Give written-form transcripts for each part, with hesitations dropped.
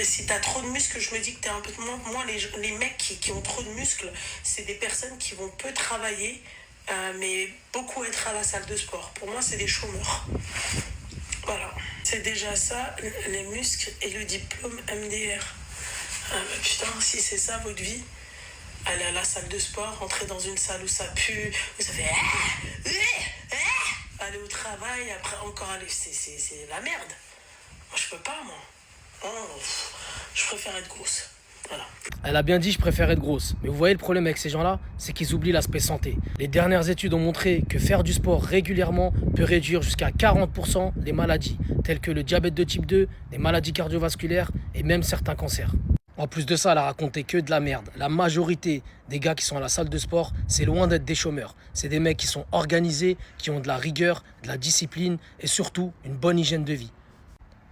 Si t'as trop de muscles, je me dis que t'es un peu... Moi, les mecs qui ont trop de muscles, c'est des personnes qui vont peu travailler, mais beaucoup être à la salle de sport. Pour moi, c'est des chômeurs. Voilà. C'est déjà ça, les muscles et le diplôme MDR. Ah bah putain, si c'est ça votre vie, aller à la salle de sport, rentrer dans une salle où ça pue, où ça fait... aller au travail, après encore aller... C'est la merde. Moi, je peux pas, moi. Oh, je préfère être grosse. Voilà. Elle a bien dit je préfère être grosse. Mais vous voyez le problème avec ces gens-là, c'est qu'ils oublient l'aspect santé. Les dernières études ont montré que faire du sport régulièrement peut réduire jusqu'à 40% les maladies, telles que le diabète de type 2, les maladies cardiovasculaires et même certains cancers. En plus de ça, elle a raconté que de la merde. La majorité des gars qui sont à la salle de sport, c'est loin d'être des chômeurs. C'est des mecs qui sont organisés, qui ont de la rigueur, de la discipline et surtout une bonne hygiène de vie.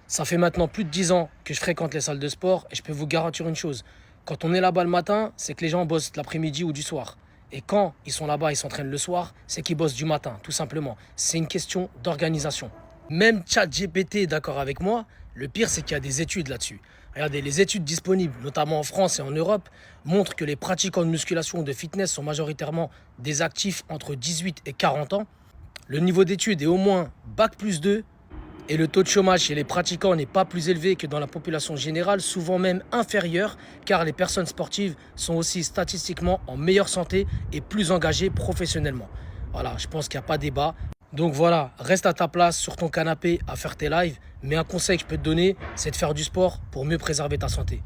Ça fait maintenant plus de 10 ans que je fréquente les salles de sport et je peux vous garantir une chose. Quand on est là-bas le matin, c'est que les gens bossent l'après-midi ou du soir. Et quand ils sont là-bas, ils s'entraînent le soir, c'est qu'ils bossent du matin, tout simplement. C'est une question d'organisation. Même ChatGPT est d'accord avec moi, le pire c'est qu'il y a des études là-dessus. Regardez, les études disponibles, notamment en France et en Europe, montrent que les pratiquants de musculation ou de fitness sont majoritairement des actifs entre 18 et 40 ans. Le niveau d'études est au moins Bac+2. Et le taux de chômage chez les pratiquants n'est pas plus élevé que dans la population générale, souvent même inférieur, car les personnes sportives sont aussi statistiquement en meilleure santé et plus engagées professionnellement. Voilà, je pense qu'il n'y a pas débat. Donc voilà, reste à ta place sur ton canapé à faire tes lives, mais un conseil que je peux te donner, c'est de faire du sport pour mieux préserver ta santé.